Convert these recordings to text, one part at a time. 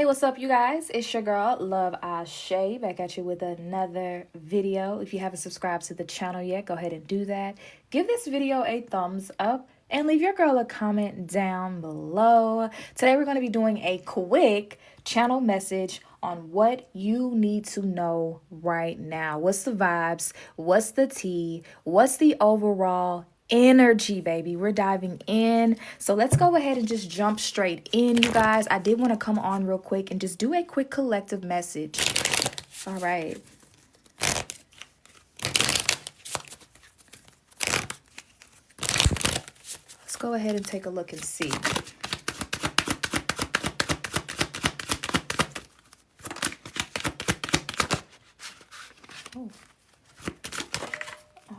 Hey, what's up, you guys? It's your girl, Love Ashe, back at you with another video. If you haven't subscribed to the channel yet, go ahead and do that. Give this video a thumbs up and leave your girl a comment down below. Today, we're going to be doing a quick channel message on what you need to know right now. What's the vibes? What's the tea? What's the overall energy, baby? We're diving in, so let's go ahead and just jump straight in, you guys. I did want to come on real quick and just do a quick collective message. All right, let's go ahead and take a look and see. Oh.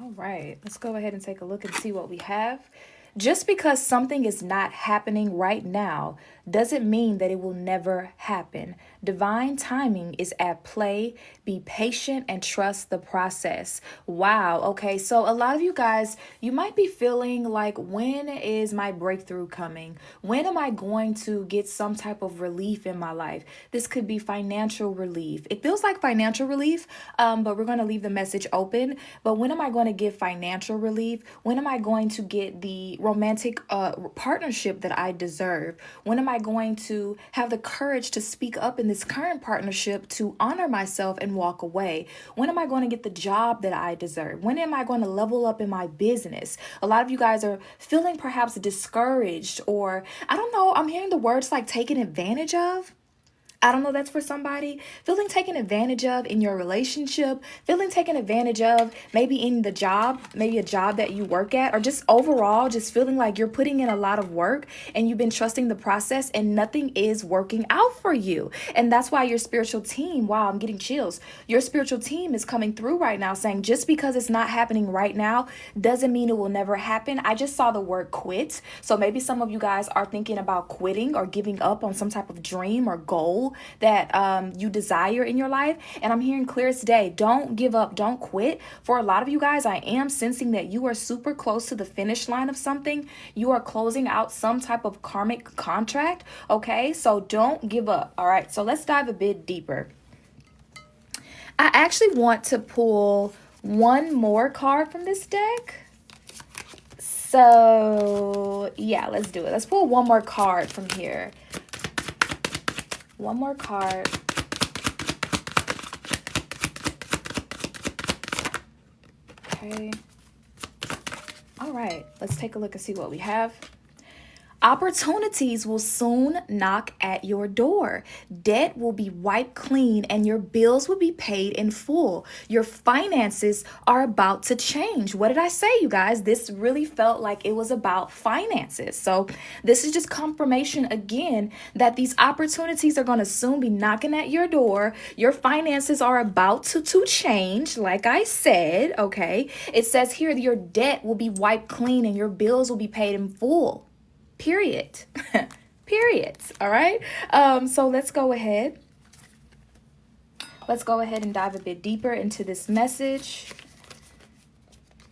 All right, let's go ahead and take a look and see what we have. Just because something is not happening right now doesn't mean that it will never happen. Divine timing is at play. Be patient and trust the process. Wow. Okay. So a lot of you guys, you might be feeling like, when is my breakthrough coming? When am I going to get some type of relief in my life? This could be financial relief. It feels like financial relief, but we're going to leave the message open. But when am I going to get financial relief? When am I going to get the romantic partnership that I deserve? When am I going to have the courage to speak up in this current partnership, to honor myself and walk away? When am I going to get the job that I deserve? When am I going to level up in my business? A lot of you guys are feeling perhaps discouraged, or I don't know, I'm hearing the words like taken advantage of. I don't know, that's for somebody. Feeling taken advantage of in your relationship, feeling taken advantage of maybe in the job, maybe a job that you work at, or just overall just feeling like you're putting in a lot of work and you've been trusting the process and nothing is working out for you. And that's why your spiritual team, wow, I'm getting chills. Your spiritual team is coming through right now saying, just because it's not happening right now doesn't mean it will never happen. I just saw the word quit. So maybe some of you guys are thinking about quitting or giving up on some type of dream or goal that you desire in your life. And I'm hearing clear as day, don't give up, don't quit. For a lot of you guys, I am sensing that you are super close to the finish line of something. You are closing out some type of karmic contract. Okay, so don't give up. All right, so let's dive a bit deeper. I actually want to pull one more card from this deck. So yeah, let's do it. Let's pull one more card from here. One more card. Okay. All right, let's take a look and see what we have. Opportunities will soon knock at your door. Debt will be wiped clean and your bills will be paid in full. Your finances are about to change. What did I say, you guys? This really felt like it was about finances. So this is just confirmation again that these opportunities are going to soon be knocking at your door. Your finances are about to change, like I said, okay? It says here your debt will be wiped clean and your bills will be paid in full. Period. Period. All right. So let's go ahead. Let's go ahead and dive a bit deeper into this message.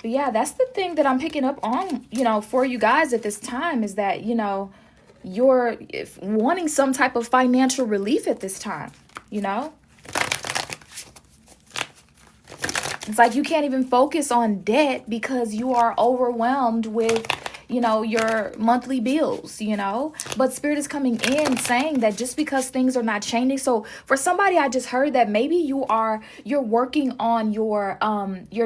But yeah, that's the thing that I'm picking up on, for you guys at this time, is that, you're wanting some type of financial relief at this time, It's like you can't even focus on debt because you are overwhelmed with your monthly bills, but Spirit is coming in saying that just because things are not changing. So for somebody, I just heard that maybe you're working on your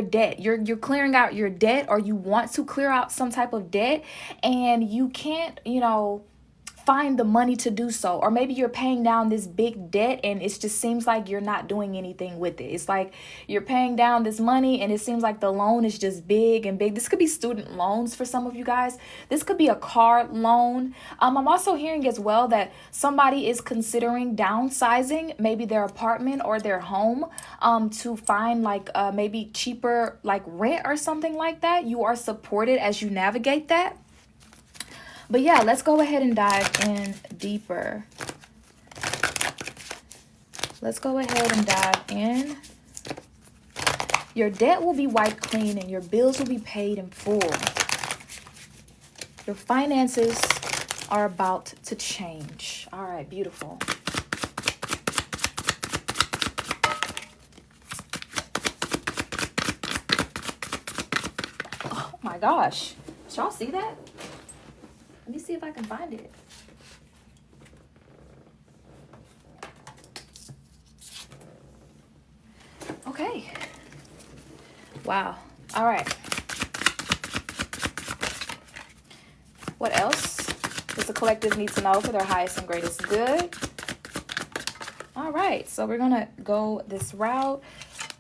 debt. You're clearing out your debt, or you want to clear out some type of debt and you can't, find the money to do so. Or maybe you're paying down this big debt and it just seems like you're not doing anything with it. It's like you're paying down this money and it seems like the loan is just big and big. This could be student loans for some of you guys. This could be a car loan. I'm also hearing as well that somebody is considering downsizing maybe their apartment or their home to find like maybe cheaper like rent or something like that. You are supported as you navigate that. But yeah, let's go ahead and dive in deeper. Let's go ahead and dive in. Your debt will be wiped clean and your bills will be paid in full. Your finances are about to change. All right, beautiful. gosh. Did y'all see that? Let me see if I can find it. Okay. Wow. All right. What else does the collective need to know for their highest and greatest good? All right. So we're going to go this route.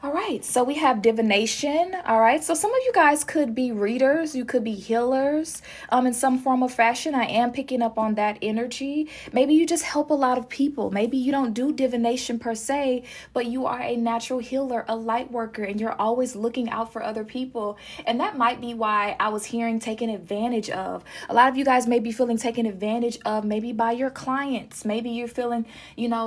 All right, so we have divination. All right, so some of you guys could be readers, you could be healers in some form or fashion. I am picking up on that energy. Maybe you just help a lot of people. Maybe you don't do divination per se, but you are a natural healer, a light worker, and you're always looking out for other people. And that might be why I was hearing taken advantage of. A lot of you guys may be feeling taken advantage of maybe by your clients. Maybe you're feeling,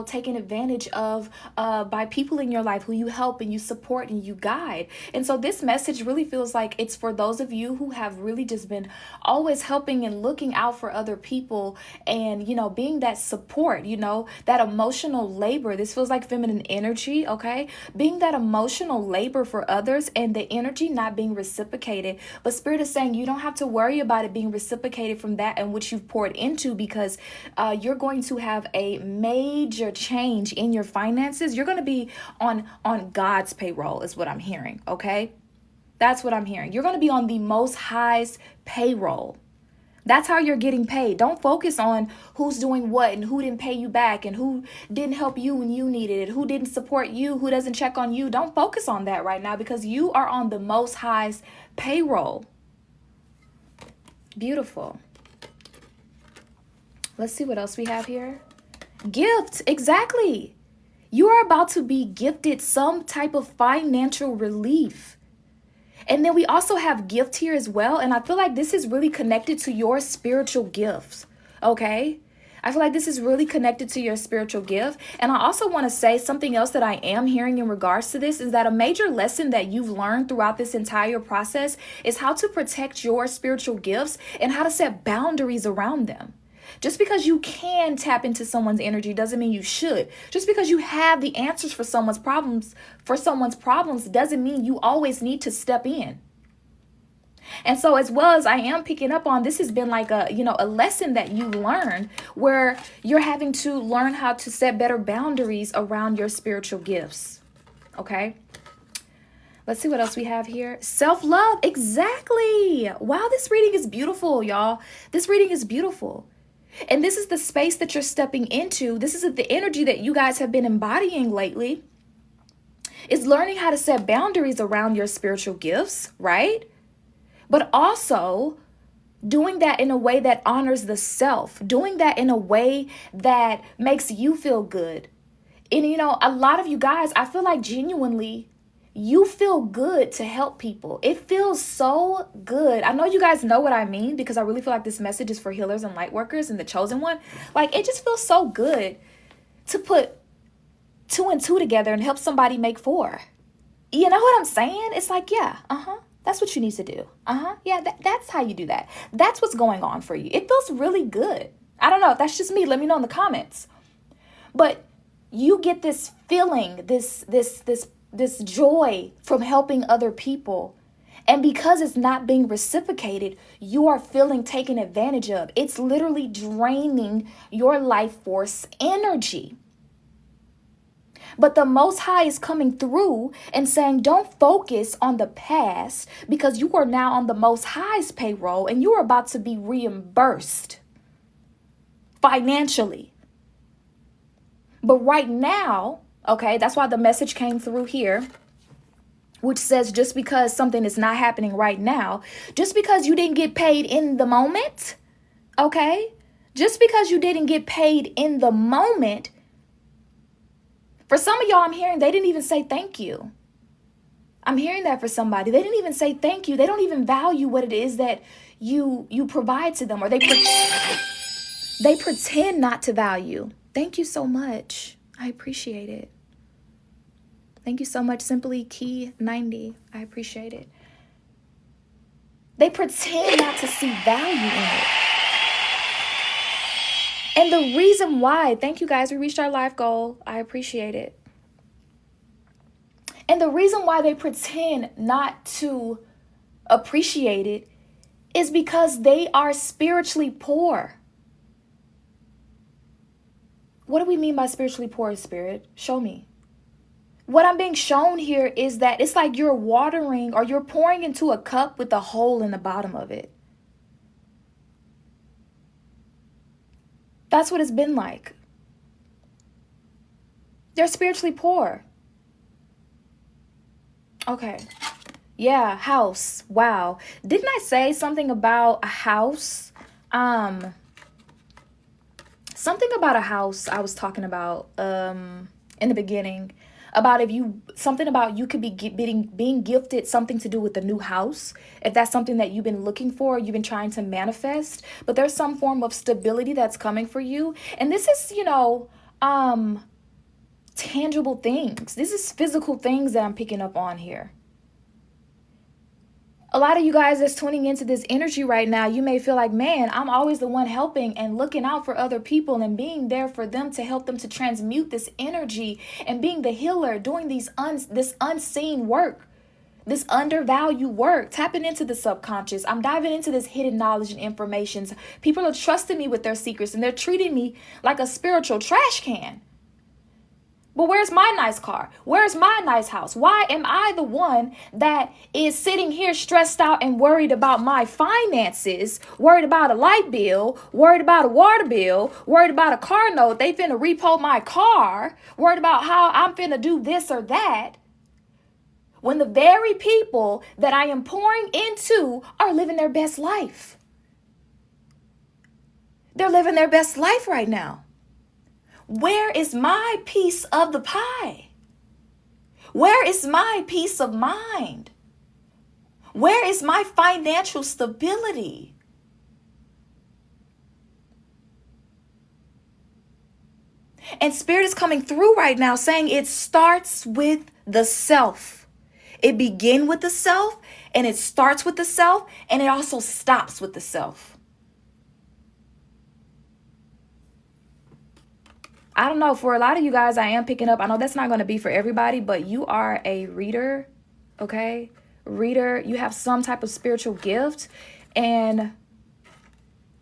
taken advantage of by people in your life who you help and you support and you guide. And so this message really feels like it's for those of you who have really just been always helping and looking out for other people and, being that support, that emotional labor. This feels like feminine energy, okay? Being that emotional labor for others and the energy not being reciprocated. But Spirit is saying you don't have to worry about it being reciprocated from that and which you've poured into, because you're going to have a major change in your finances. You're going to be on God's payroll is what I'm hearing, okay? That's what I'm hearing. You're going to be on the Most High's payroll. That's how you're getting paid. Don't focus on who's doing what and who didn't pay you back and who didn't help you when you needed it, who didn't support you, who doesn't check on you. Don't focus on that right now, because you are on the Most High's payroll. Beautiful. Let's see what else we have here. Gift, exactly. You are about to be gifted some type of financial relief. And then we also have gift here as well. And I feel like this is really connected to your spiritual gifts. Okay? I feel like this is really connected to your spiritual gift. And I also want to say something else that I am hearing in regards to this is that a major lesson that you've learned throughout this entire process is how to protect your spiritual gifts and how to set boundaries around them. Just because you can tap into someone's energy doesn't mean you should. Just because you have the answers for someone's problems doesn't mean you always need to step in. And so as well as I am picking up on, this has been like a lesson that you learned where you're having to learn how to set better boundaries around your spiritual gifts. Okay? Let's see what else we have here. Self-love. Exactly. Wow, this reading is beautiful, y'all. This reading is beautiful. And this is the space that you're stepping into. This is the energy that you guys have been embodying lately. Is learning how to set boundaries around your spiritual gifts, right? But also doing that in a way that honors the self. Doing that in a way that makes you feel good. And a lot of you guys, I feel like genuinely, you feel good to help people. It feels so good. I know you guys know what I mean, because I really feel like this message is for healers and light workers and the chosen one. Like, it just feels so good to put 2 and 2 together and help somebody make 4. You know what I'm saying? It's like, yeah, that's what you need to do. Yeah, that's how you do that. That's what's going on for you. It feels really good. I don't know if that's just me. Let me know in the comments. But you get this feeling, this joy from helping other people. And because it's not being reciprocated, you are feeling taken advantage of. It's literally draining your life force energy. But the Most High is coming through and saying, don't focus on the past, because you are now on the Most High's payroll and you are about to be reimbursed financially. But right now, okay, that's why the message came through here, which says just because something is not happening right now, just because you didn't get paid in the moment, okay, just because you didn't get paid in the moment, for some of y'all, I'm hearing they didn't even say thank you. I'm hearing that for somebody. They didn't even say thank you. They don't even value what it is that you provide to them, or they pretend not to value. Thank you so much. I appreciate it. Thank you so much, Simply Key 90. I appreciate it. They pretend not to see value in it. And the reason why, thank you guys, we reached our life goal. I appreciate it. And the reason why they pretend not to appreciate it is because they are spiritually poor. What do we mean by spiritually poor, Spirit? Show me. What I'm being shown here is that it's like you're watering or you're pouring into a cup with a hole in the bottom of it. That's what it's been like. They're spiritually poor. Okay. Yeah, house. Wow. Didn't I say something about a house? Something about a house I was talking about in the beginning. About something about you could be being gifted something to do with the new house. If that's something that you've been looking for, you've been trying to manifest, but there's some form of stability that's coming for you. And this is, tangible things. This is physical things that I'm picking up on here. A lot of you guys that's tuning into this energy right now, you may feel like, man, I'm always the one helping and looking out for other people and being there for them to help them to transmute this energy and being the healer, doing this unseen work, this undervalued work, tapping into the subconscious. I'm diving into this hidden knowledge and information. People are trusting me with their secrets and they're treating me like a spiritual trash can. But where's my nice car? Where's my nice house? Why am I the one that is sitting here stressed out and worried about my finances, worried about a light bill, worried about a water bill, worried about a car note? They finna repo my car, worried about how I'm finna do this or that. When the very people that I am pouring into are living their best life. They're living their best life right now. Where is my piece of the pie? Where is my peace of mind? Where is my financial stability? And Spirit is coming through right now saying it starts with the self. It begins with the self, and it starts with the self, and it also stops with the self. I don't know, for a lot of you guys, I am picking up. I know that's not going to be for everybody, but you are a reader, okay? Reader, you have some type of spiritual gift. And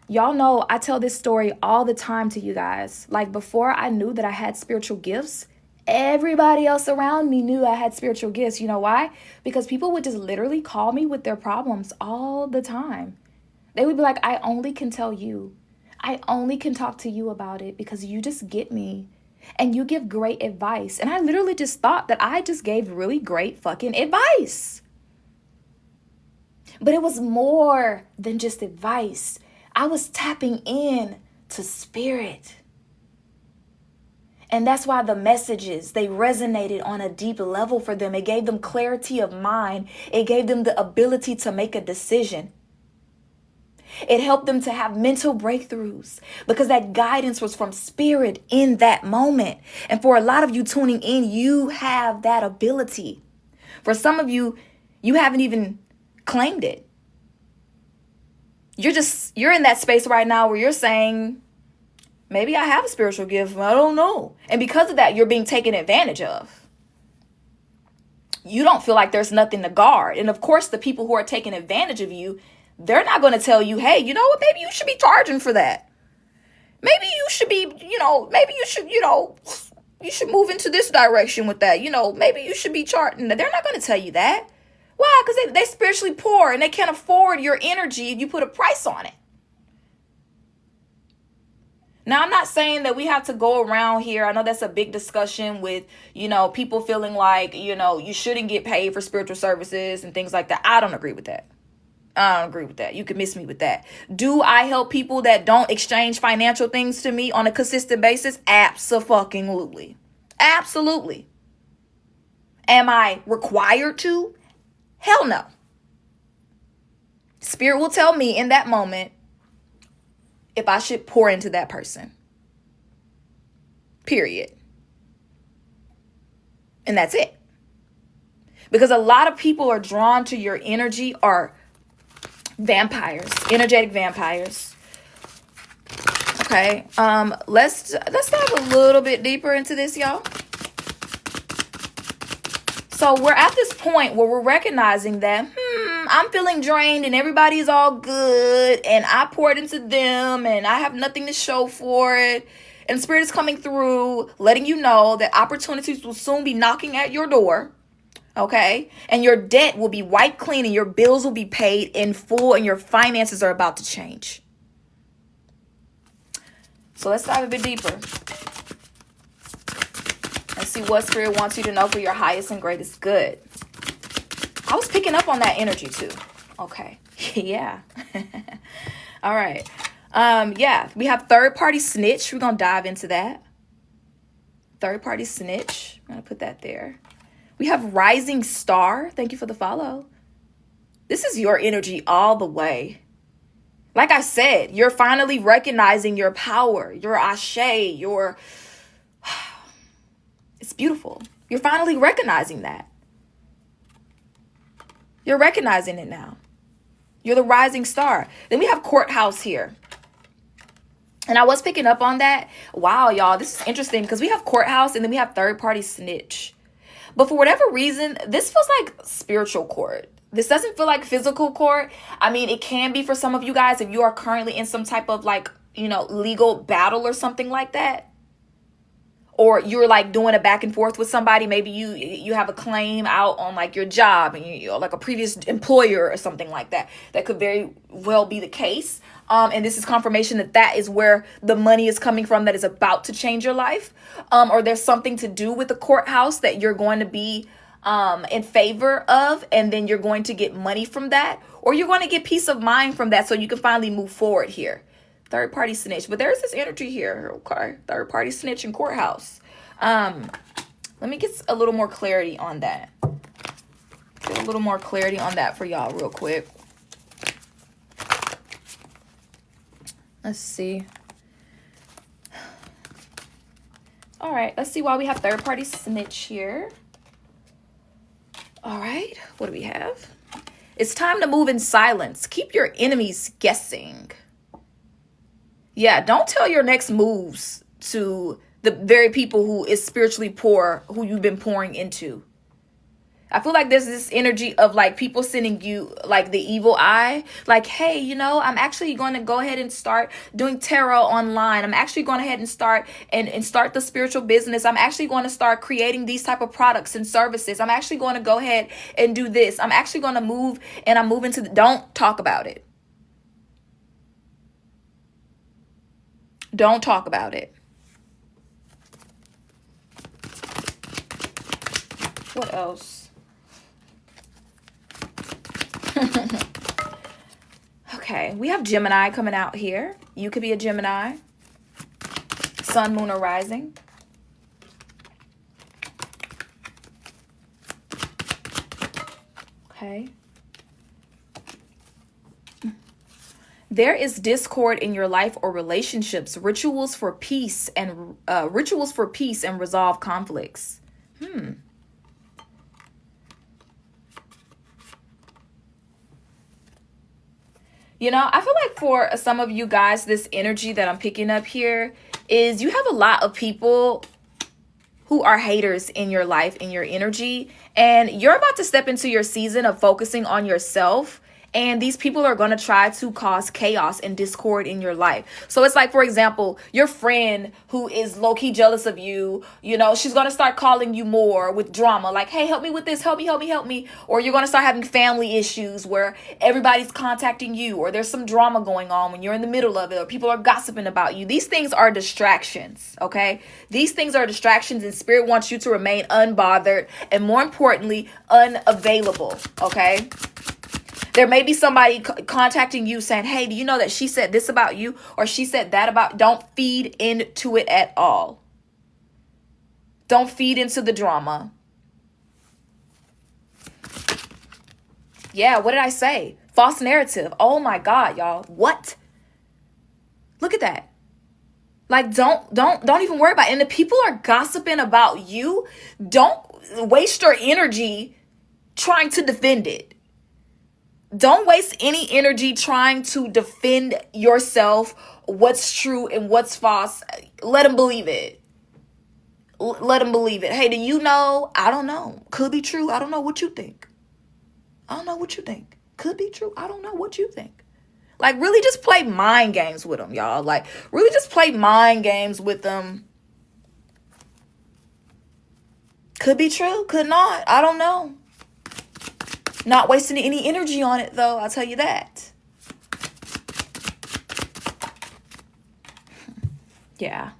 y'all know I tell this story all the time to you guys. Like before I knew that I had spiritual gifts, everybody else around me knew I had spiritual gifts. You know why? Because people would just literally call me with their problems all the time. They would be like, I only can tell you. I only can talk to you about it because you just get me and you give great advice. And I literally just thought that I just gave really great fucking advice. But it was more than just advice. I was tapping in to spirit. And that's why the messages, they resonated on a deep level for them. It gave them clarity of mind. It gave them the ability to make a decision. It helped them to have mental breakthroughs because that guidance was from spirit in that moment. And for a lot of you tuning in, you have that ability. For some of you, you haven't even claimed it. You're in that space right now where you're saying, maybe I have a spiritual gift. I don't know. And because of that, you're being taken advantage of. You don't feel like there's nothing to guard. And of course, the people who are taking advantage of you, they're not going to tell you, hey, you know what? Maybe you should be charging for that. Maybe you should be, maybe you should, you should move into this direction with that. Maybe you should be charging. They're not going to tell you that. Why? Because they're spiritually poor and they can't afford your energy if you put a price on it. Now, I'm not saying that we have to go around here. I know that's a big discussion with, people feeling like, you shouldn't get paid for spiritual services and things like that. I don't agree with that. I don't agree with that. You can miss me with that. Do I help people that don't exchange financial things to me on a consistent basis? Abso-fucking-lutely. Absolutely. Am I required to? Hell no. Spirit will tell me in that moment if I should pour into that person. Period. And that's it. Because a lot of people are drawn to your energy are vampires, energetic vampires. Okay, let's dive a little bit deeper into this, y'all. So we're at this point where we're recognizing that, I'm feeling drained and everybody's all good and I poured into them and I have nothing to show for it. And Spirit is coming through, letting you know that opportunities will soon be knocking at your door. Okay? And your debt will be wiped clean and your bills will be paid in full and your finances are about to change. So let's dive a bit deeper. And see what Spirit wants you to know for your highest and greatest good. I was picking up on that energy too. Okay. Yeah. All right. Yeah, we have third party snitch. We're going to dive into that. Third party snitch. I'm going to put that there. We have rising star. Thank you for the follow. This is your energy all the way. Like I said, you're finally recognizing your power, your ashe, your... It's beautiful. You're finally recognizing that. You're recognizing it now. You're the rising star. Then we have courthouse here. And I was picking up on that. Wow, y'all, this is interesting because we have courthouse and then we have third party snitch. But for whatever reason, this feels like spiritual court. This doesn't feel like physical court. I mean, it can be for some of you guys if you are currently in some type of like, legal battle or something like that. Or you're like doing a back and forth with somebody. Maybe you have a claim out on like your job and you're like a previous employer or something like that. That could very well be the case. And this is confirmation that is where the money is coming from that is about to change your life. Or there's something to do with the courthouse that you're going to be in favor of. And then you're going to get money from that. Or you're going to get peace of mind from that so you can finally move forward here. Third party snitch. But there's this energy here. Okay. Third party snitch and courthouse. Let me get a little more clarity on that. Get a little more clarity on that for y'all real quick. Let's see. All right. Let's see why we have third party snitch here. All right. What do we have? It's time to move in silence. Keep your enemies guessing. Yeah, don't tell your next moves to the very people who is spiritually poor, who you've been pouring into. I feel like there's this energy of like people sending you like the evil eye. Like, hey, I'm actually going to go ahead and start doing tarot online. I'm actually going ahead and start the spiritual business. I'm actually going to start creating these type of products and services. I'm actually going to go ahead and do this. I'm actually going to move and I'm moving to don't talk about it. Don't talk about it. What else? Okay, we have Gemini coming out here. You could be a Gemini. Sun, moon, or rising. Okay. There is discord in your life or relationships. Rituals for peace and resolve conflicts. I feel like for some of you guys, this energy that I'm picking up here is you have a lot of people who are haters in your life, in your energy, and you're about to step into your season of focusing on yourself. And these people are going to try to cause chaos and discord in your life. So it's like, for example, your friend who is low-key jealous of you, she's going to start calling you more with drama. Like, hey, help me with this. Help me. Or you're going to start having family issues where everybody's contacting you. Or there's some drama going on when you're in the middle of it. Or people are gossiping about you. These things are distractions, okay? These things are distractions, and Spirit wants you to remain unbothered and, more importantly, unavailable, okay? There may be somebody contacting you saying, hey, do you know that she said this about you or she said that about... Don't feed into it at all. Don't feed into the drama. Yeah, what did I say? False narrative. Oh my God, y'all. What? Look at that. Like, don't even worry about it. And the people are gossiping about you. Don't waste your energy trying to defend it. Don't waste any energy trying to defend yourself, what's true and what's false. Let them believe it. Let them believe it. Hey, do you know? I don't know. Could be true. I don't know what you think. Could be true. I don't know. What you think? Like, really just play mind games with them, y'all. Like, really just play mind games with them. Could be true. Could not. I don't know. Not wasting any energy on it, though. I'll tell you that. Yeah.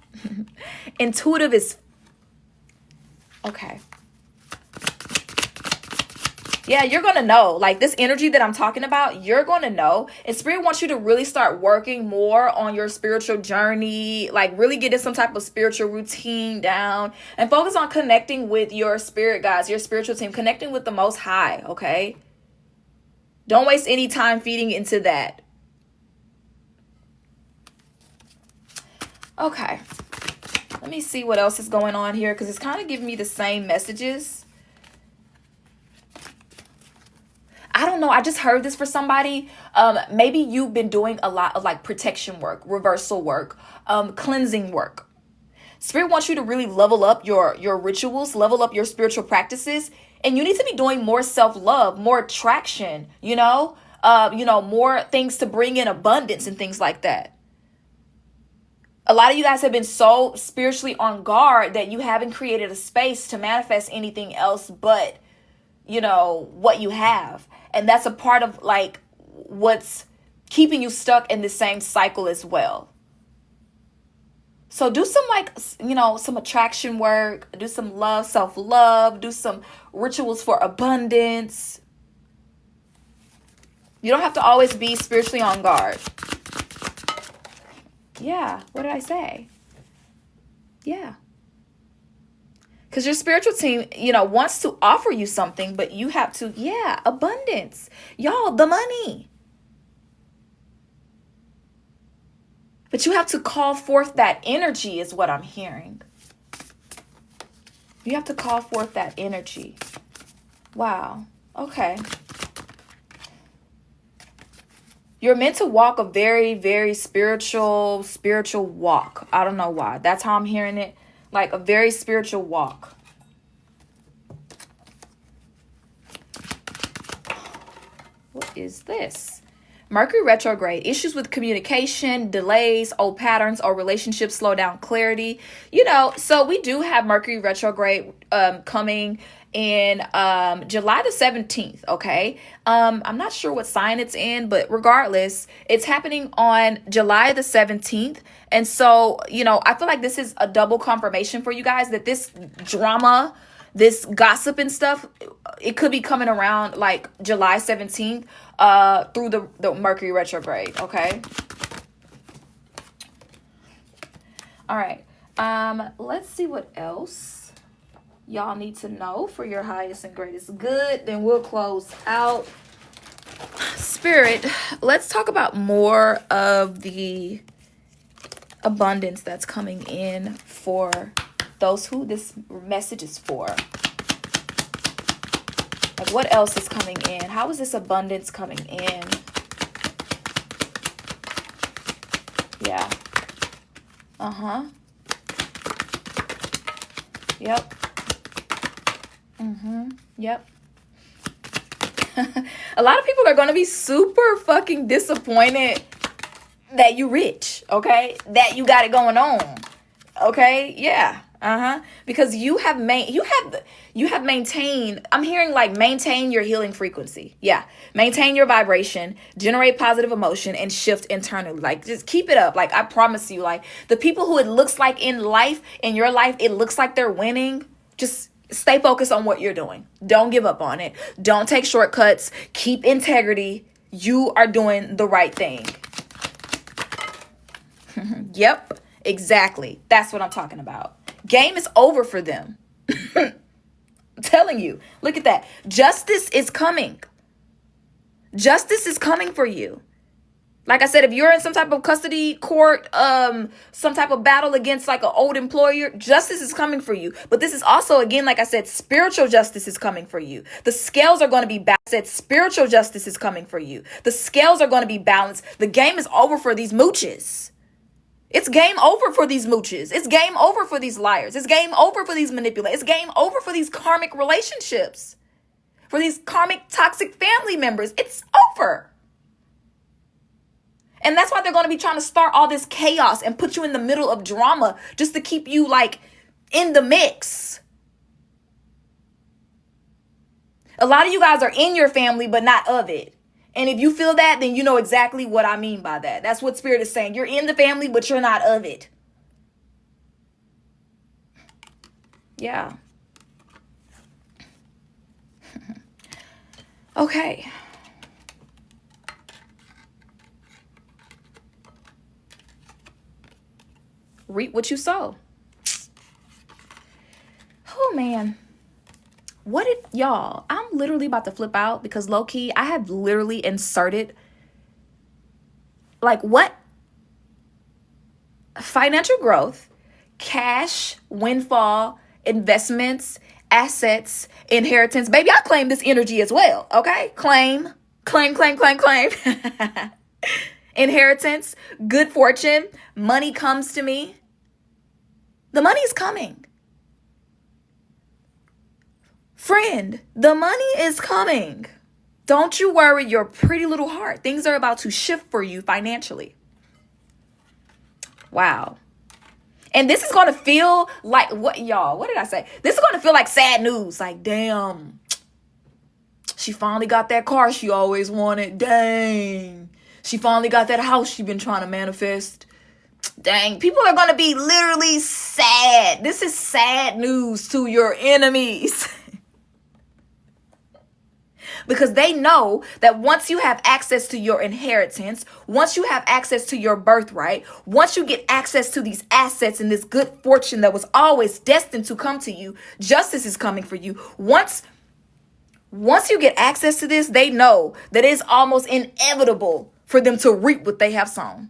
Intuitive is... Okay. Yeah, you're going to know. Like, this energy that I'm talking about, you're going to know. And Spirit wants you to really start working more on your spiritual journey. Like, really get some type of spiritual routine down. And focus on connecting with your spirit guides, your spiritual team. Connecting with the Most High, okay? Don't waste any time feeding into that. Okay. Let me see what else is going on here, because it's kind of giving me the same messages. I don't know. I just heard this for somebody. Maybe you've been doing a lot of like protection work, reversal work, cleansing work. Spirit wants you to really level up your rituals, level up your spiritual practices. And you need to be doing more self-love, more attraction, more things to bring in abundance and things like that. A lot of you guys have been so spiritually on guard that you haven't created a space to manifest anything else but, what you have. And that's a part of like what's keeping you stuck in the same cycle as well. So do some some attraction work, do some love, self-love, do some rituals for abundance. You don't have to always be spiritually on guard. Yeah, what did I say? Yeah. Because your spiritual team, wants to offer you something, but you have to, abundance. Y'all, the money. But you have to call forth that energy is what I'm hearing. You have to call forth that energy. Wow. Okay. You're meant to walk a very, very spiritual walk. I don't know why. That's how I'm hearing it. Like a very spiritual walk. What is this? Mercury retrograde, issues with communication, delays, old patterns, or relationships slow down clarity. So we do have Mercury retrograde coming in July the 17th, okay? I'm not sure what sign it's in, but regardless, it's happening on July the 17th. And so, I feel like this is a double confirmation for you guys that this drama, this gossip and stuff, it could be coming around like July 17th through the Mercury retrograde, okay? All right. Let's see what else y'all need to know for your highest and greatest good. Then we'll close out. Spirit, let's talk about more of the abundance that's coming in for those who this message is for. Like, what else is coming in? How is this abundance coming in? Yeah. Yep. Yep. A lot of people are going to be super fucking disappointed that you rich, okay? That you got it going on. Okay? Yeah. Because you have maintained, I'm hearing like maintain your healing frequency. Yeah. Maintain your vibration, generate positive emotion, and shift internally. Like, just keep it up. Like, I promise you, like the people who it looks like in your life, it looks like they're winning. Just stay focused on what you're doing. Don't give up on it. Don't take shortcuts. Keep integrity. You are doing the right thing. Yep, exactly. That's what I'm talking about. Game is over for them. I'm telling you. Look at that. Justice is coming. Justice is coming for you. Like I said, if you're in some type of custody court, some type of battle against like an old employer, justice is coming for you. But this is also, again, like I said, spiritual justice is coming for you. The scales are going to be balanced. Spiritual justice is coming for you. The scales are going to be balanced. The game is over for these mooches. It's game over for these mooches. It's game over for these liars. It's game over for these manipulators. It's game over for these karmic relationships. for these karmic toxic family members. It's over. And that's why they're going to be trying to start all this chaos and put you in the middle of drama just to keep you like in the mix. A lot of you guys are in your family, but not of it. And if you feel that, then you know exactly what I mean by that. That's what Spirit is saying. You're in the family, but you're not of it. Yeah. Okay. Reap what you sow. Oh, man. What if, y'all, I'm literally about to flip out because low key, I have literally inserted like what? Financial growth, cash, windfall, investments, assets, inheritance. Baby, I claim this energy as well. Okay. Claim. Inheritance, good fortune, money comes to me. The money's coming. Friend, the money is coming. Don't you worry your pretty little heart. Things are about to shift for you financially. Wow. And this is going to feel like what, y'all? What did I say? This is going to feel like sad news. Like, damn, she finally got that car she always wanted. Dang. She finally got that house she been trying to manifest. Dang. People are going to be literally sad. This is sad news to your enemies. Because they know that once you have access to your inheritance, once you have access to your birthright, once you get access to these assets and this good fortune that was always destined to come to you, justice is coming for you. Once you get access to this, they know that it's almost inevitable for them to reap what they have sown.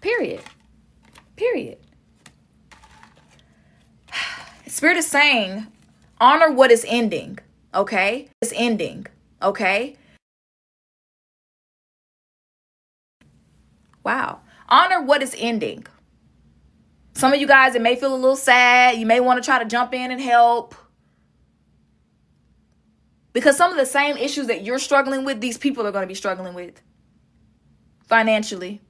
Period. Spirit is saying, honor what is ending. Okay? It's ending. Okay? Wow. Honor what is ending. Some of you guys, it may feel a little sad. You may want to try to jump in and help. Because some of the same issues that you're struggling with, these people are going to be struggling with financially.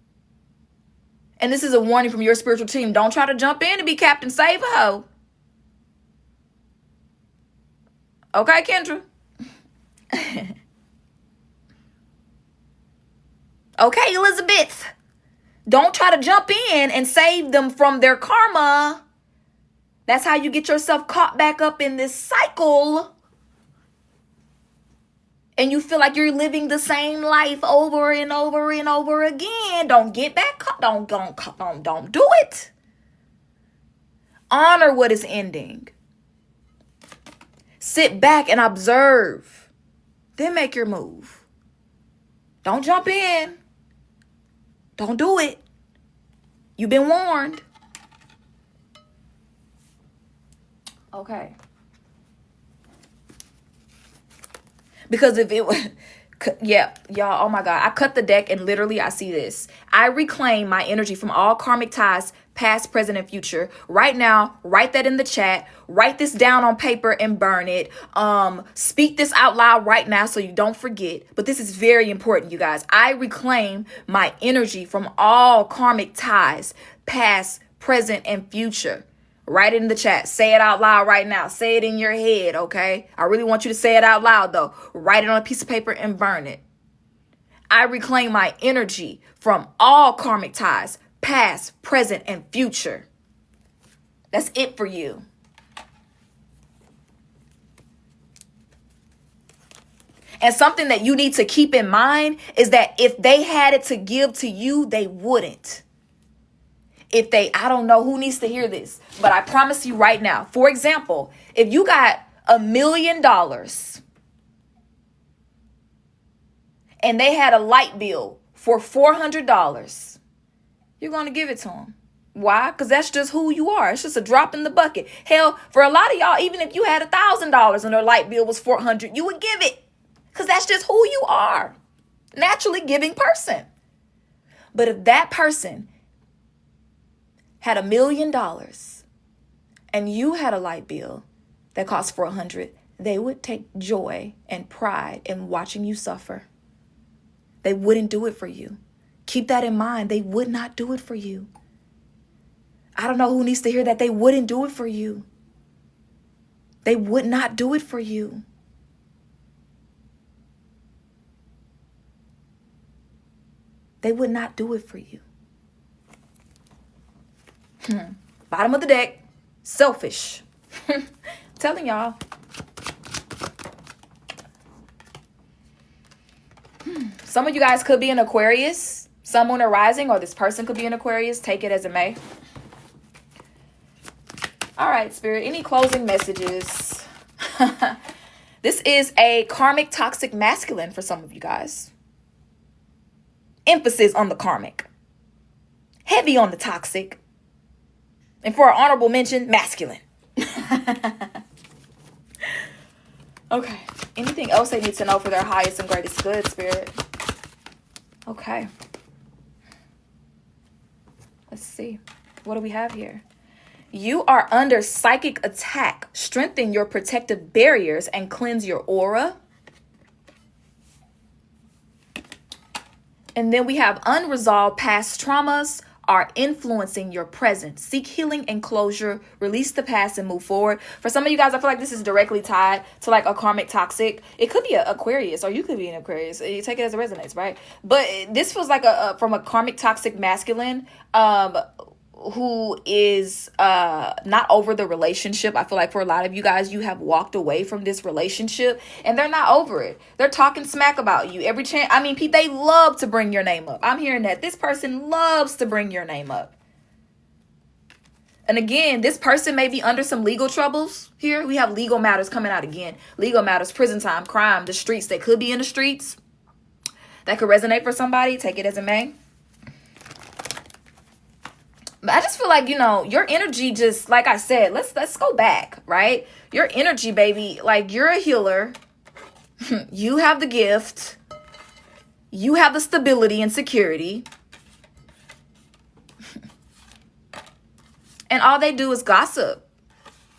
And this is a warning from your spiritual team. Don't try to jump in and be Captain Save-A-Ho. Okay, Kendra? Okay, Elizabeth. Don't try to jump in and save them from their karma. That's how you get yourself caught back up in this cycle. And you feel like you're living the same life over and over and over again. Don't get back caught. Don't do it. Honor what is ending. Sit back and observe. Then make your move. Don't jump in. Don't do it. You've been warned. Okay. Because if it was, yeah, y'all, oh my God. I cut the deck and literally I see this. I reclaim my energy from all karmic ties, past, present, and future. Right now, write that in the chat. Write this down on paper and burn it. Speak this out loud right now so you don't forget. But this is very important, you guys. I reclaim my energy from all karmic ties, past, present, and future. Write it in the chat. Say it out loud right now. Say it in your head, okay? I really want you to say it out loud, though. Write it on a piece of paper and burn it. I reclaim my energy from all karmic ties, past, present, and future. That's it for you. And something that you need to keep in mind is that if they had it to give to you, they wouldn't. I don't know who needs to hear this, but I promise you right now. For example, if you got $1 million and they had a light bill for $400, you're going to give it to them. Why? Because that's just who you are. It's just a drop in the bucket. Hell, for a lot of y'all, even if you had $1,000 and their light bill was $400, you would give it because that's just who you are. Naturally giving person. But if that person had $1 million and you had a light bill that cost $400, they would take joy and pride in watching you suffer. They wouldn't do it for you. Keep that in mind. They would not do it for you. I don't know who needs to hear that. They wouldn't do it for you. They would not do it for you. They would not do it for you. Bottom of the deck, selfish. Telling y'all. Some of you guys could be an Aquarius, Sun, Moon, or Rising, or this person could be an Aquarius. Take it as it may. All right, Spirit, any closing messages? This is a karmic toxic masculine for some of you guys. Emphasis on the karmic. Heavy on the toxic. And for an honorable mention, masculine. Okay. Anything else they need to know for their highest and greatest good, Spirit? Okay. Let's see. What do we have here? You are under psychic attack. Strengthen your protective barriers and cleanse your aura. And then we have unresolved past traumas are influencing your present. Seek healing and closure. Release the past and move forward. For some of you guys, I feel like this is directly tied to like a karmic toxic. It could be an Aquarius, or you could be an Aquarius. You take it as it resonates, right? But this feels like from a karmic toxic masculine who is not over the relationship. I feel like for a lot of you guys, you have walked away from this relationship and they're not over it. They're talking smack about you every chance. I mean, they love to bring your name up. I'm hearing that this person loves to bring your name up. And again, this person may be under some legal troubles here. We have legal matters coming out again. Legal matters, prison time, crime, the streets. They could be in the streets. That could resonate for somebody. Take it as it may. But I just feel like, your energy just, like I said, let's go back, right? Your energy, baby, like you're a healer. You have the gift. You have the stability and security. And all they do is gossip.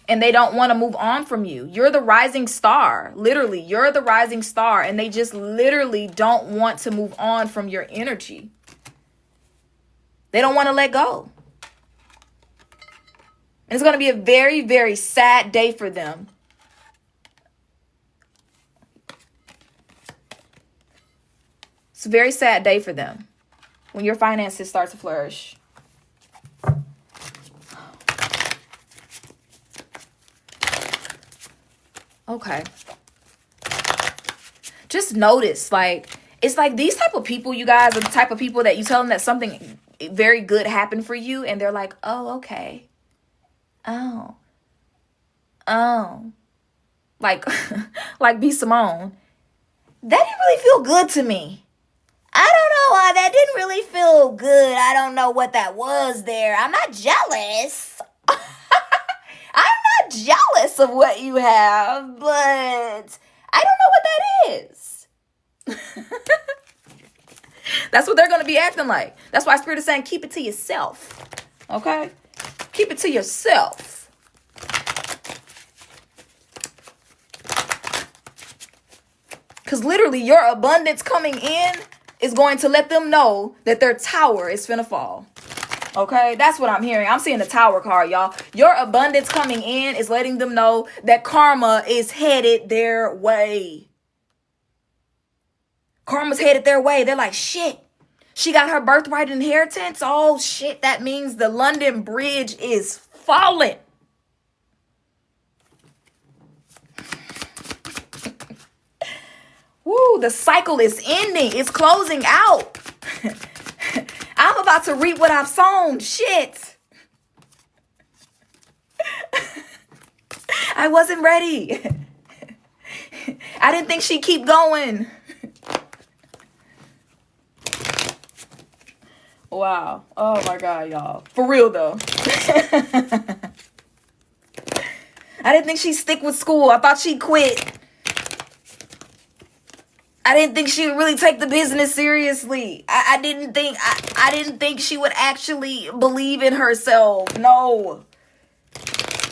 And they don't want to move on from you. You're the rising star. Literally, you're the rising star. And they just literally don't want to move on from your energy. They don't want to let go. And it's going to be a very, very sad day for them. It's a very sad day for them when your finances start to flourish. Okay. Just notice, it's like these type of people, you guys, are the type of people that you tell them that something very good happened for you. And they're like, oh, okay. Oh. Like B. Simone. That didn't really feel good to me. I don't know why that didn't really feel good. I don't know what that was there. I'm not jealous. I'm not jealous of what you have, but I don't know what that is. That's what they're going to be acting like. That's why Spirit is saying keep it to yourself. Okay? Keep it to yourself. Because literally your abundance coming in is going to let them know that their tower is finna fall. Okay, that's what I'm hearing. I'm seeing the tower card, y'all. Your abundance coming in is letting them know that karma is headed their way. Karma's headed their way. They're like, shit, she got her birthright inheritance. Oh, shit, that means the London Bridge is falling. Woo, the cycle is ending. It's closing out. I'm about to reap what I've sown. Shit. I wasn't ready. I didn't think she'd keep going. Wow. Oh my God, y'all. For real though. I didn't think she'd stick with school. I thought she'd quit. I didn't think she would really take the business seriously. I didn't think she would actually believe in herself. No.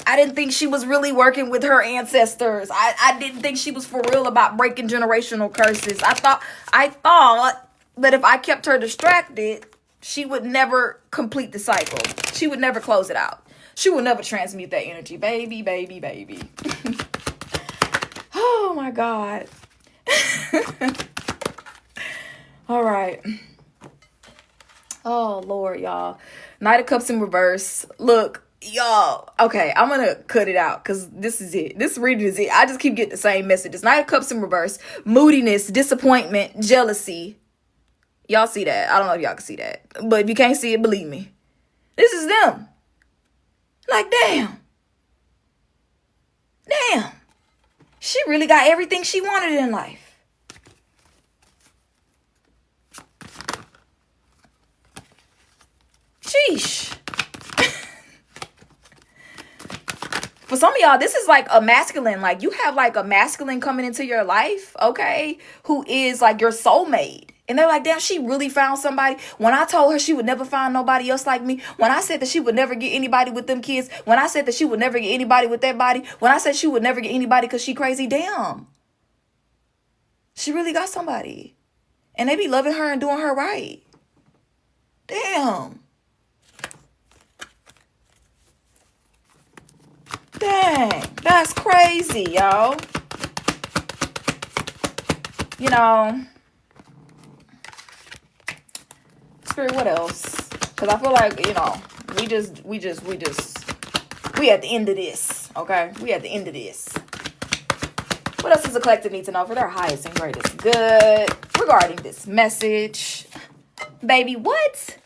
I didn't think she was really working with her ancestors. I didn't think she was for real about breaking generational curses. I thought that if I kept her distracted, she would never complete the cycle. She would never close it out. She would never transmute that energy. Baby, baby, baby. Oh my God. All right. Oh Lord, y'all. Knight of Cups in reverse. Look, y'all. Okay, I'm gonna cut it out because this is it. This reading is it. I just keep getting the same messages. Knight of Cups in reverse. Moodiness, disappointment, jealousy. Y'all see that? I don't know if y'all can see that. But if you can't see it, believe me. This is them. Like, damn. Damn. She really got everything she wanted in life. Sheesh. For some of y'all, this is like a masculine. Like, you have like a masculine coming into your life, okay, who is like your soulmate. And they're like, damn, she really found somebody. When I told her she would never find nobody else like me, when I said that she would never get anybody with them kids, when I said that she would never get anybody with that body, when I said she would never get anybody because she crazy, damn. She really got somebody. And they be loving her and doing her right. Damn. Dang, that's crazy, y'all. You know, Spirit, what else? Because I feel like, you know, we at the end of this, okay? We at the end of this. What else does the collective need to know for their highest and greatest good regarding this message? Baby, what?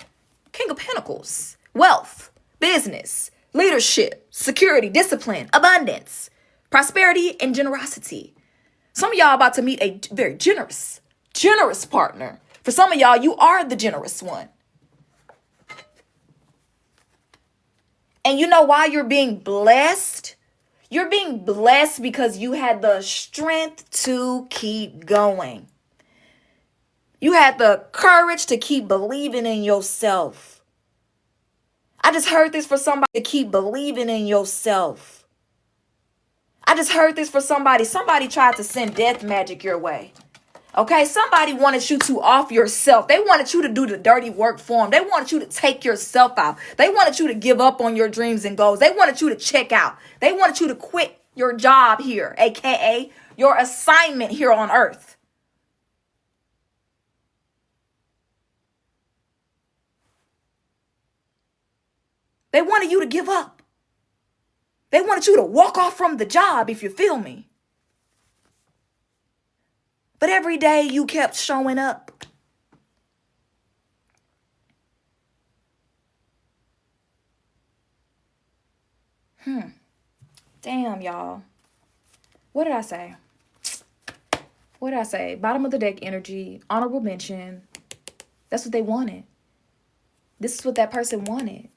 King of Pentacles, wealth, business, leadership, security, discipline, abundance, prosperity, and generosity. Some of y'all about to meet a very generous partner. For some of y'all, you are the generous one. And you know why you're being blessed? You're being blessed because you had the strength to keep going. You had the courage to keep believing in yourself. I just heard this for somebody to keep believing in yourself. I just heard this for somebody. Somebody tried to send death magic your way. Okay, somebody wanted you to off yourself. They wanted you to do the dirty work for them. They wanted you to take yourself out. They wanted you to give up on your dreams and goals. They wanted you to check out. They wanted you to quit your job here, aka your assignment here on earth. They wanted you to give up. They wanted you to walk off from the job, if you feel me. But every day you kept showing up. Damn, y'all. What did I say? What did I say? Bottom of the deck energy, honorable mention. That's what they wanted. This is what that person wanted.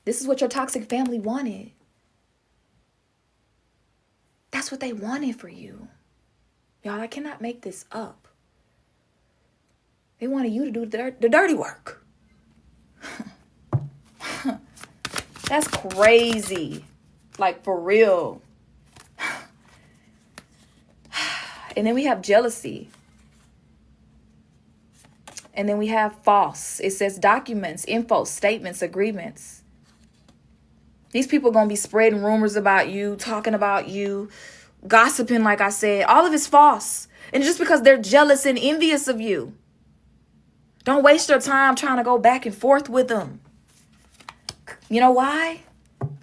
This is what your toxic family wanted. That's what they wanted for you. Y'all, I cannot make this up. They wanted you to do the dirty work. That's crazy. Like, for real. And then we have jealousy. And then we have false. It says documents, info, statements, agreements. These people are going to be spreading rumors about you, talking about you, gossiping, like I said. All of it's false. And just because they're jealous and envious of you. Don't waste your time trying to go back and forth with them. You know why?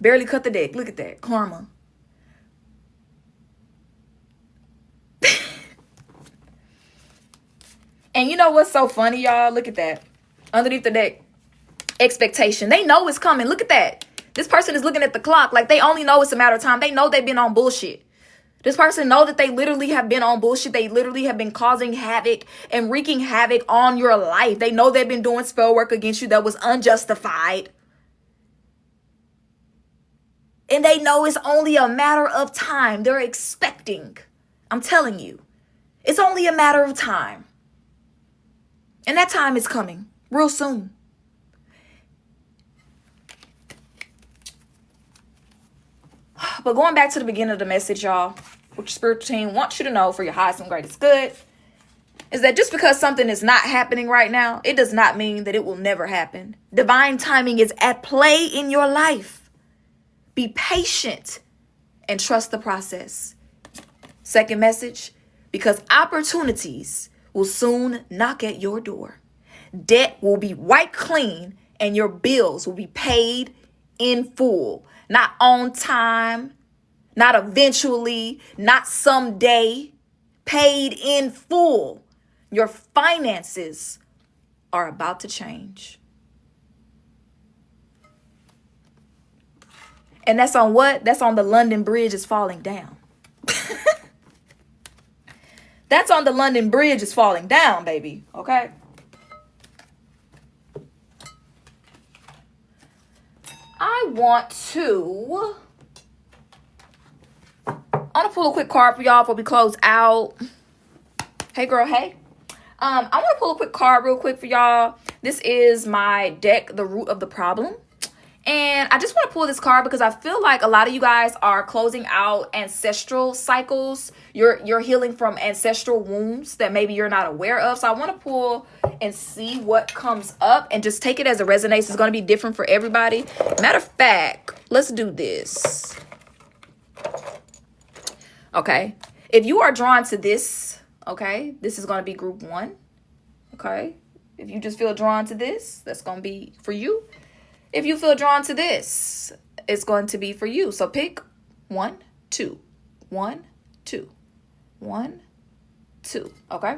Barely cut the deck. Look at that. Karma. And you know what's so funny, y'all? Look at that. Underneath the deck. Expectation. They know it's coming. Look at that. This person is looking at the clock like they only know it's a matter of time. They know they've been on bullshit. This person know that they literally have been on bullshit. They literally have been causing havoc and wreaking havoc on your life. They know they've been doing spell work against you that was unjustified. And they know it's only a matter of time. They're expecting. I'm telling you. It's only a matter of time. And that time is coming real soon. But going back to the beginning of the message, y'all, what your spiritual team wants you to know for your highest and greatest good is that just because something is not happening right now, it does not mean that it will never happen. Divine timing is at play in your life. Be patient and trust the process. Second message, because opportunities will soon knock at your door. Debt will be wiped clean and your bills will be paid in full. Not on time, not eventually, not someday. Paid in full. Your finances are about to change. And that's on what? That's on the London Bridge is falling down. That's on the London Bridge is falling down, baby. Okay? I want to pull a quick card for y'all before we close out. Hey, girl, hey. I want to pull a quick card real quick for y'all. This is my deck, The Root of the Problem. And I just want to pull this card because I feel like a lot of you guys are closing out ancestral cycles. You're healing from ancestral wounds that maybe you're not aware of. So I want to pull and see what comes up and just take it as it resonates. It's going to be different for everybody. Matter of fact, let's do this. Okay. If you are drawn to this, okay, this is going to be group 1. Okay. If you just feel drawn to this, that's going to be for you. If you feel drawn to this, it's going to be for you. So pick 1, 2, 1, 2, 1, 2. Okay.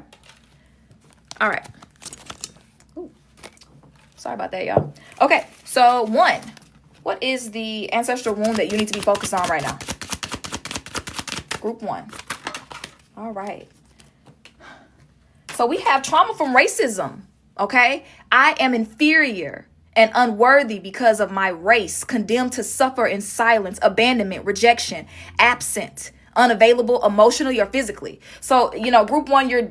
All right. Ooh. Sorry about that, y'all. Okay. So 1, what is the ancestral wound that you need to be focused on right now? Group 1. All right. So we have trauma from racism. Okay. I am inferior and unworthy because of my race, condemned to suffer in silence, abandonment, rejection, absent, unavailable emotionally or physically. So, group 1, you're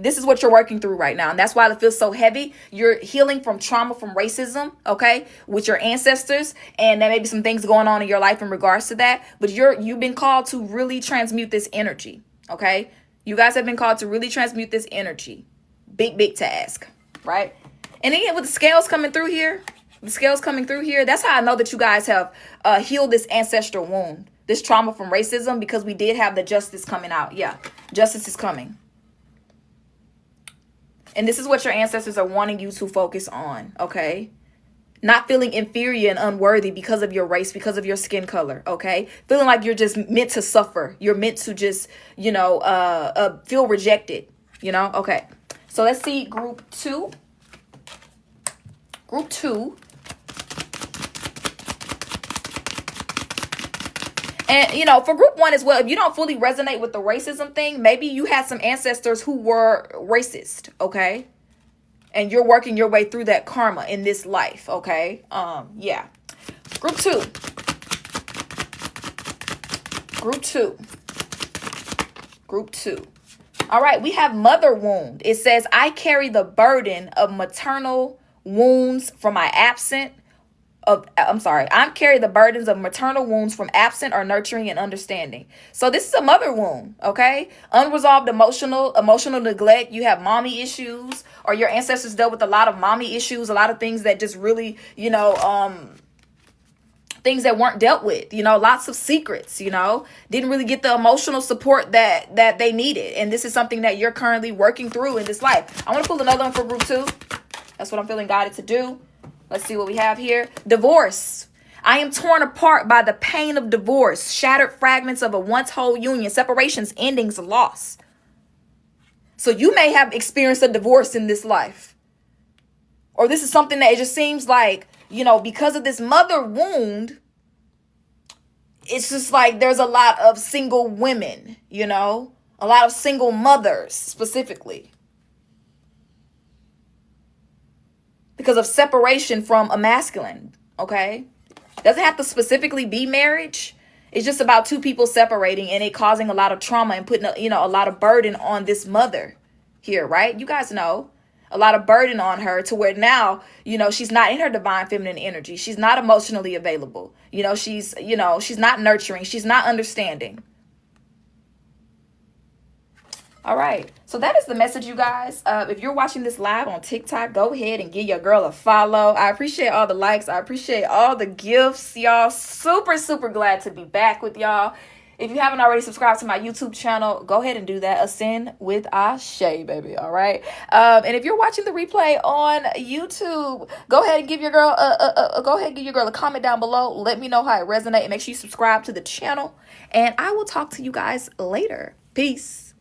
this is what you're working through right now. And that's why it feels so heavy. You're healing from trauma from racism, okay, with your ancestors. And there may be some things going on in your life in regards to that. But you've been called to really transmute this energy, okay? You guys have been called to really transmute this energy. Big task, right? And again, with the scales coming through here, that's how I know that you guys have healed this ancestral wound, this trauma from racism, because we did have the justice coming out. Yeah, justice is coming. And this is what your ancestors are wanting you to focus on, okay? Not feeling inferior and unworthy because of your race, because of your skin color, okay? Feeling like you're just meant to suffer. You're meant to just, feel rejected, Okay, so let's see group 2. Group 2. And, for group 1 as well, if you don't fully resonate with the racism thing, maybe you had some ancestors who were racist, okay? And you're working your way through that karma in this life, okay? Yeah. Group 2. Group 2. Group 2. All right, we have mother wound. It says, I carry the burden of maternal wounds from my I'm carrying the burdens of maternal wounds from absent or nurturing and understanding. So this is a mother wound, okay? Unresolved emotional neglect. You have mommy issues, or your ancestors dealt with a lot of mommy issues, a lot of things that just really, things that weren't dealt with, lots of secrets, didn't really get the emotional support that they needed. And this is something that you're currently working through in this life. I want to pull another one for group 2. That's what I'm feeling guided to do. Let's see what we have here. Divorce. I am torn apart by the pain of divorce, shattered fragments of a once whole union, separations, endings, loss. So you may have experienced a divorce in this life. Or this is something that it just seems like, because of this mother wound, it's just like there's a lot of single women, a lot of single mothers specifically. Because of separation from a masculine, okay? Doesn't have to specifically be marriage. It's just about two people separating and it causing a lot of trauma and putting, a lot of burden on this mother here, right? You guys know. a lot of burden on her to where now, you know, she's not in her divine feminine energy. She's not emotionally available. You know, she's not nurturing. She's not understanding. All right. So that is the message, you guys. If you're watching this live on TikTok, go ahead and give your girl a follow. I appreciate all the likes. I appreciate all the gifts, y'all. Super, super glad to be back with y'all. If you haven't already subscribed to my YouTube channel, go ahead and do that. Ascend with Ashe, baby. All right. And if you're watching the replay on YouTube, go ahead and give your girl a comment down below. Let me know how it resonates, and make sure you subscribe to the channel. And I will talk to you guys later. Peace.